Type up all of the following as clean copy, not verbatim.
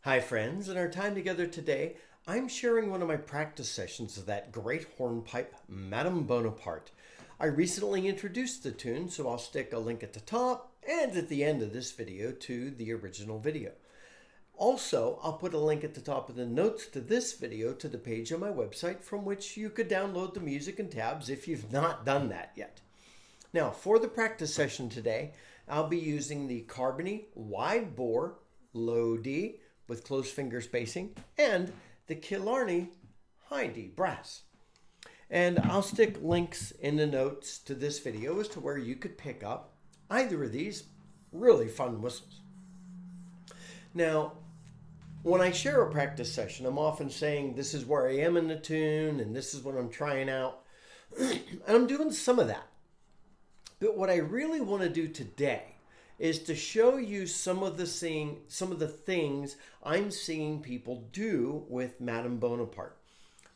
Hi friends, in our time together today, I'm sharing one of my practice sessions of that great hornpipe, Madame Bonaparte. I recently introduced the tune, so I'll stick a link at the top and at the end of this video to the original video. Also, I'll put a link at the top of the notes to this video to the page on my website from which you could download the music and tabs if you've not done that yet. Now, for the practice session today, I'll be using the Carbony wide bore, low D, with close finger spacing, and the Killarney high D brass. And I'll stick links in the notes to this video as to where you could pick up either of these really fun whistles. Now, when I share a practice session, I'm often saying this is where I am in the tune and this is what I'm trying out. And I'm doing some of that. But what I really want to do today is to show you some of the things I'm seeing people do with Madame Bonaparte,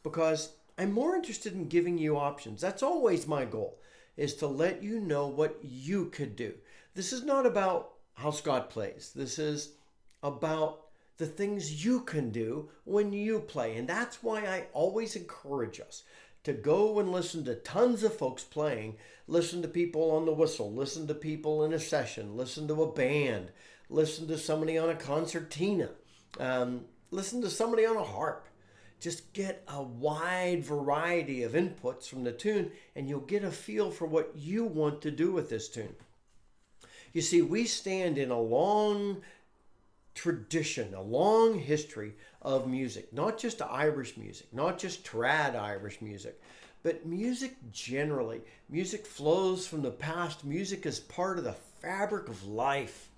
because I'm more interested in giving you options. That's always my goal, is to let you know what you could do. This is not about how Scott plays. This is about the things you can do when you play. And that's why I always encourage us to go and listen to tons of folks playing, listen to people on the whistle, listen to people in a session, listen to a band, listen to somebody on a concertina, listen to somebody on a harp. Just get a wide variety of inputs from the tune and you'll get a feel for what you want to do with this tune. You see, we stand in a long tradition, a long history of music, not just Irish music, not just trad Irish music, but music generally. Music flows from the past. Music is part of the fabric of life,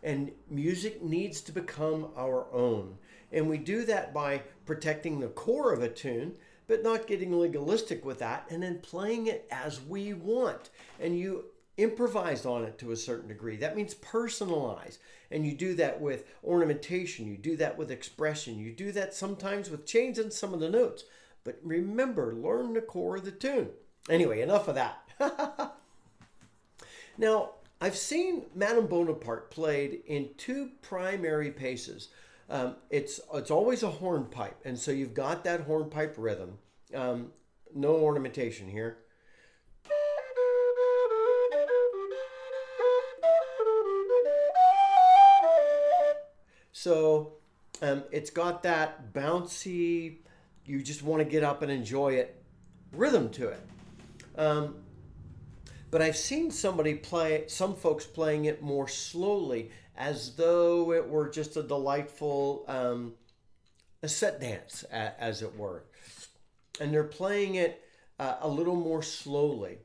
and music needs to become our own. And we do that by protecting the core of a tune, but not getting legalistic with that, and then playing it as we want. And you improvise on it to a certain degree. That means personalize. And you do that with ornamentation. You do that with expression. You do that sometimes with changing some of the notes. But remember, learn the core of the tune. Anyway, enough of that. Now, I've seen Madame Bonaparte played in two primary paces. It's always a hornpipe. And so you've got that hornpipe rhythm. No ornamentation here. So it's got that bouncy, you just want to get up and enjoy it, rhythm to it. But I've seen some folks playing it more slowly, as though it were just a delightful a set dance, as it were. And they're playing it a little more slowly.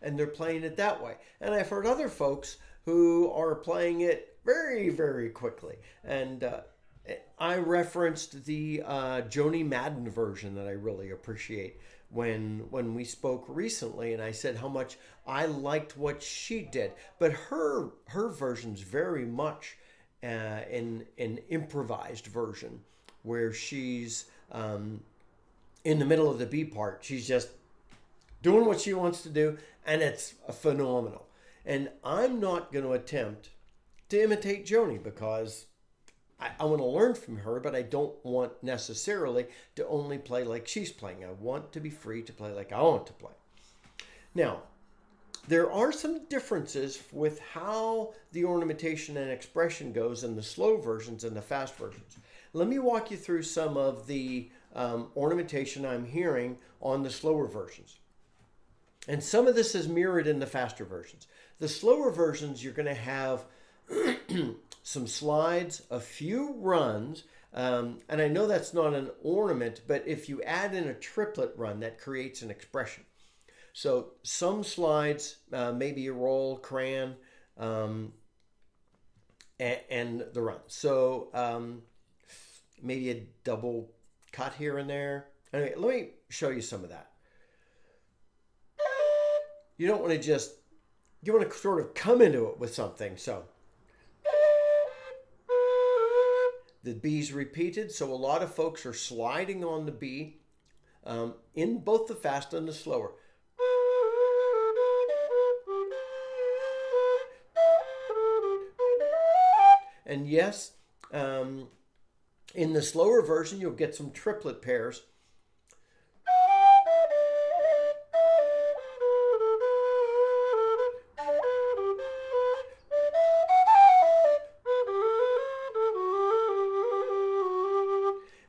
And they're playing it that way. And I've heard other folks who are playing it very, very quickly. And I referenced the Joni Madden version that I really appreciate when we spoke recently, and I said how much I liked what she did. But her version's very much an improvised version, where she's in the middle of the B part. She's just doing what she wants to do, and it's phenomenal. And I'm not going to attempt to imitate Joni, because I want to learn from her, but I don't want necessarily to only play like she's playing. I want to be free to play like I want to play. Now, there are some differences with how the ornamentation and expression goes in the slow versions and the fast versions. Let me walk you through some of the ornamentation I'm hearing on the slower versions. And some of this is mirrored in the faster versions. The slower versions, you're going to have some slides, a few runs, and I know that's not an ornament, but if you add in a triplet run, that creates an expression. So some slides, maybe a roll, cran, and the run. So maybe a double cut here and there. Anyway, let me show you some of that. You don't want to you want to sort of come into it with something. So the B's repeated, so a lot of folks are sliding on the B. in both the fast and the slower. And yes, in the slower version, you'll get some triplet pairs.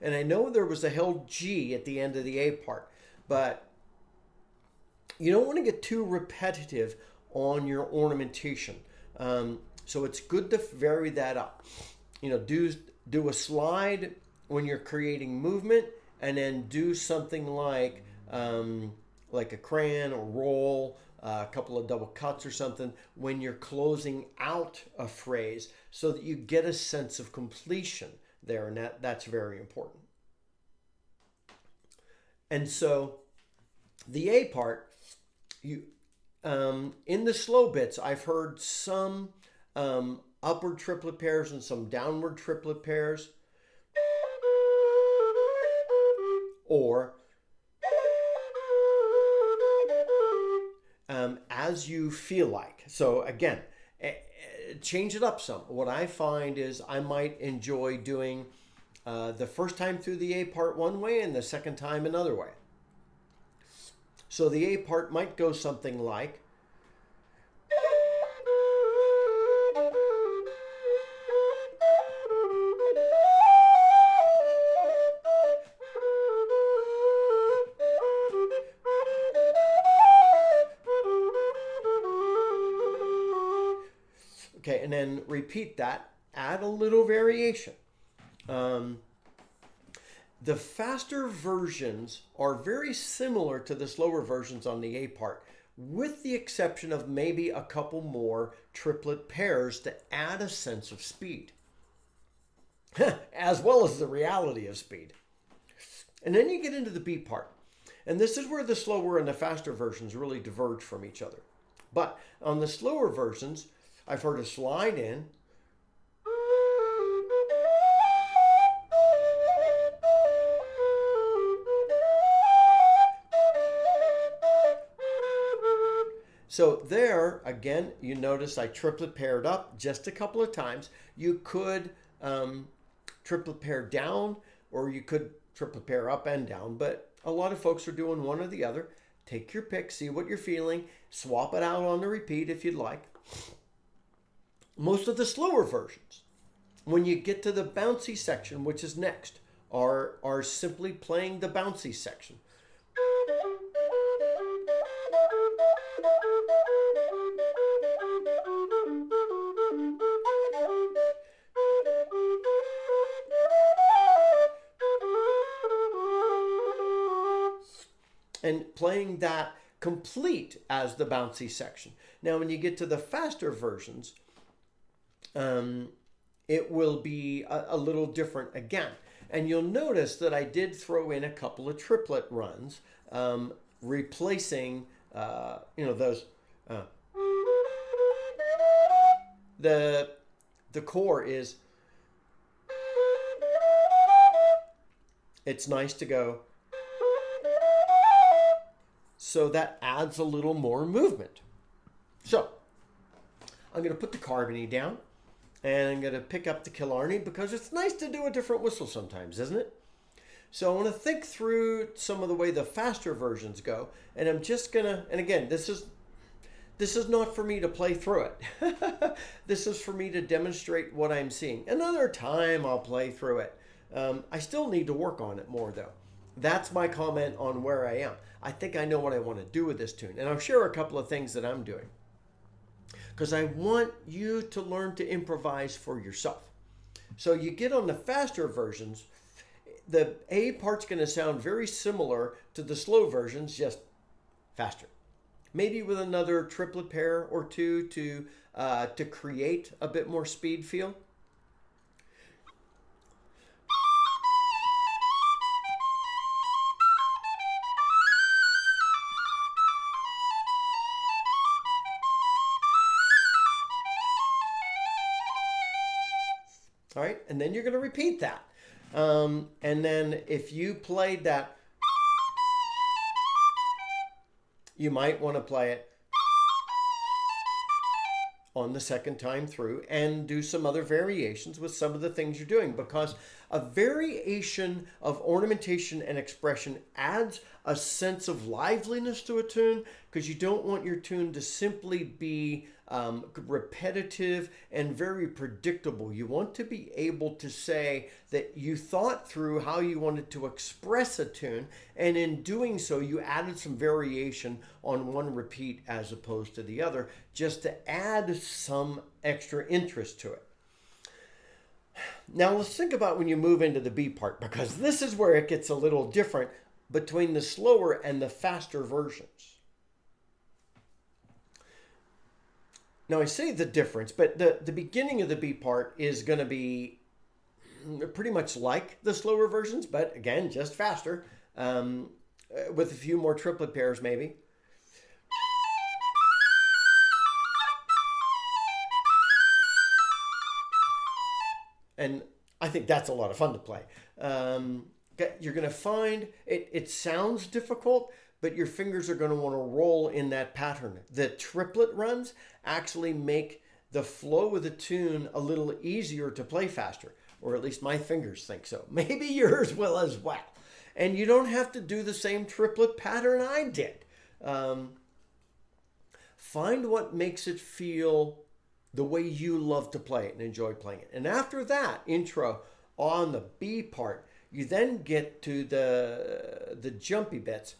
And I know there was a held G at the end of the A part, but you don't want to get too repetitive on your ornamentation. So it's good to vary that up. You know, do a slide when you're creating movement, and then do something like a crayon or roll, a couple of double cuts or something when you're closing out a phrase, so that you get a sense of completion there, and that's very important. And so the A part, you in the slow bits, I've heard some upward triplet pairs and some downward triplet pairs, or as you feel like. So again, change it up some. What I find is I might enjoy doing the first time through the A part one way and the second time another way. So the A part might go something like, okay, and then repeat that, add a little variation. The faster versions are very similar to the slower versions on the A part, with the exception of maybe a couple more triplet pairs to add a sense of speed, as well as the reality of speed. And then you get into the B part. And this is where the slower and the faster versions really diverge from each other. But on the slower versions, I've heard a slide in, so there, again, you notice I triplet paired up just a couple of times. You could triplet pair down, or you could triplet pair up and down, but a lot of folks are doing one or the other. Take your pick, see what you're feeling, swap it out on the repeat if you'd like. Most of the slower versions, when you get to the bouncy section, which is next, are simply playing the bouncy section. And playing that complete as the bouncy section. Now, when you get to the faster versions, it will be a little different again. And you'll notice that I did throw in a couple of triplet runs, replacing, those. The core is, it's nice to go. So that adds a little more movement. So I'm going to put the Carbony down, and I'm going to pick up the Killarney, because it's nice to do a different whistle sometimes, isn't it? So I want to think through some of the way the faster versions go, and I'm just going to, and again, this is not for me to play through it. This is for me to demonstrate what I'm seeing. Another time I'll play through it. I still need to work on it more, though. That's my comment on where I am. I think I know what I want to do with this tune, and I'll share a couple of things that I'm doing, because I want you to learn to improvise for yourself. So you get on the faster versions, the A part's going to sound very similar to the slow versions, just faster. Maybe with another triplet pair or two to create a bit more speed feel. All right, and then you're going to repeat that. And then if you played that, You might want to play it on the second time through and do some other variations with some of the things you're doing, because a variation of ornamentation and expression adds a sense of liveliness to a tune, because you don't want your tune to simply be repetitive and very predictable. You want to be able to say that you thought through how you wanted to express a tune, and in doing so you added some variation on one repeat as opposed to the other, just to add some extra interest to it. Now let's think about when you move into the B part, because this is where it gets a little different between the slower and the faster versions. Now I say the difference, but the beginning of the B part is going to be pretty much like the slower versions, but again, just faster, with a few more triplet pairs maybe. And I think that's a lot of fun to play. You're going to find it sounds difficult, but your fingers are going to want to roll in that pattern. The triplet runs actually make the flow of the tune a little easier to play faster, or at least my fingers think so. Maybe yours will as well. And you don't have to do the same triplet pattern I did. Find what makes it feel the way you love to play it and enjoy playing it. And after that intro on the B part, you then get to the jumpy bits.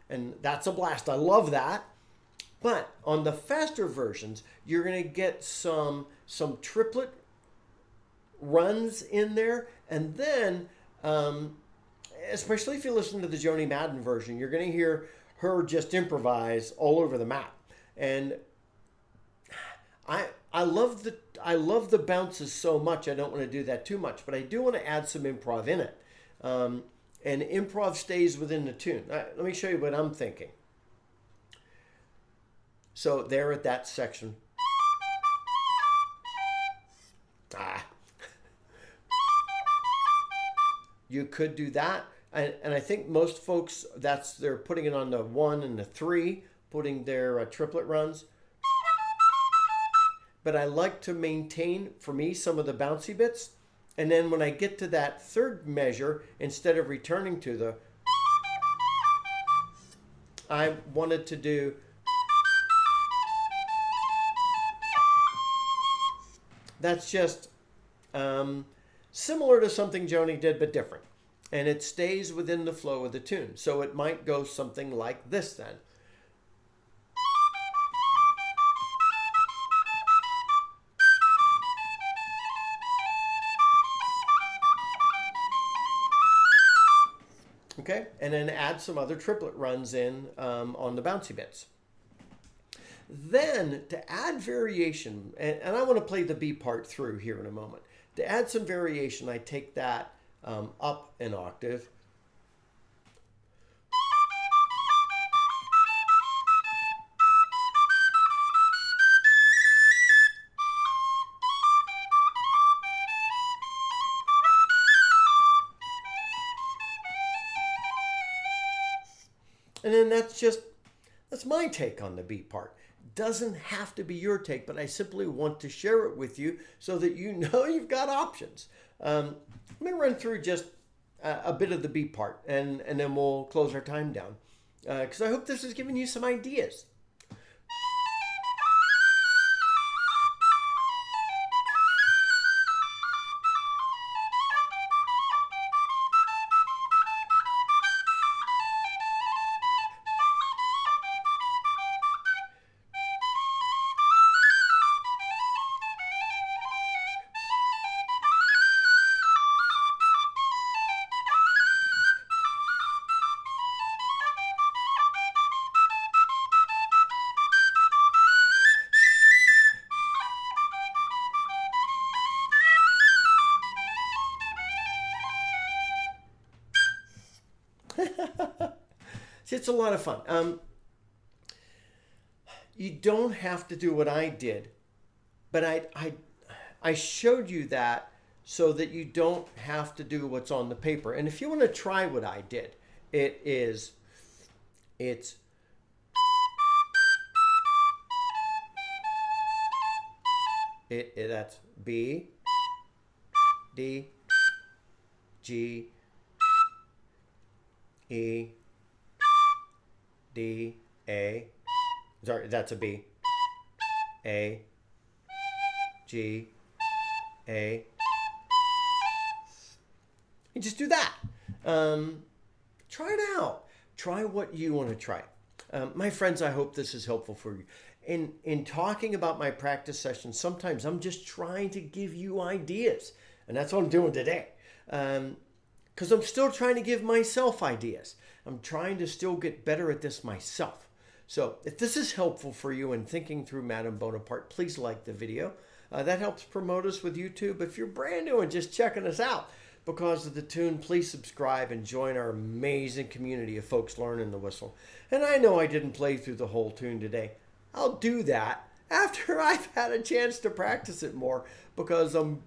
And that's a blast. I love that. But on the faster versions, you're going to get some triplet runs in there. And then, especially if you listen to the Joni Madden version, you're going to hear her just improvise all over the map. And I love the bounces so much. I don't want to do that too much, but I do want to add some improv in it. And improv stays within the tune. Let me show you what I'm thinking. So there at that section. You could do that. And I think most folks, they're putting it on the 1 and the 3, putting their triplet runs. But I like to maintain, for me, some of the bouncy bits. And then when I get to that third measure, instead of returning to the, I wanted to do, that's just similar to something Joni did, but different. And it stays within the flow of the tune. So it might go something like this then. Okay, and then add some other triplet runs in on the bouncy bits. Then to add variation, and I want to play the B part through here in a moment. To add some variation, I take that up an octave. And then that's my take on the B part. Doesn't have to be your take, but I simply want to share it with you so that you know you've got options. Let me run through just a bit of the B part, and then we'll close our time down. Because I hope this has given you some ideas. See, it's a lot of fun. You don't have to do what I did, but I showed you that so that you don't have to do what's on the paper. And if you want to try what I did, it's that's B, D, G, E, D, A. Sorry, that's a B. A, G, A. You just do that. Try it out. Try what you want to try. My friends, I hope this is helpful for you. In talking about my practice sessions, sometimes I'm just trying to give you ideas. And that's what I'm doing today. Because I'm still trying to give myself ideas. I'm trying to still get better at this myself. So if this is helpful for you in thinking through Madame Bonaparte, please like the video. That helps promote us with YouTube. If you're brand new and just checking us out because of the tune, please subscribe and join our amazing community of folks learning the whistle. And I know I didn't play through the whole tune today. I'll do that after I've had a chance to practice it more, because I'm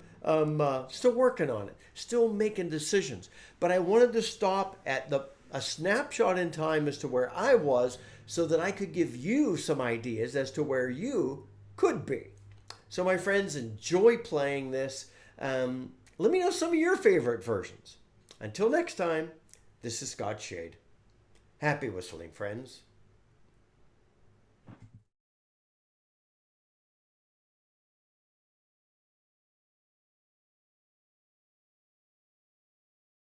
still working on it, still making decisions. But I wanted to stop at a snapshot in time as to where I was, so that I could give you some ideas as to where you could be. So my friends, enjoy playing this. Let me know some of your favorite versions. Until next time, this is Scott Shade. Happy whistling, friends.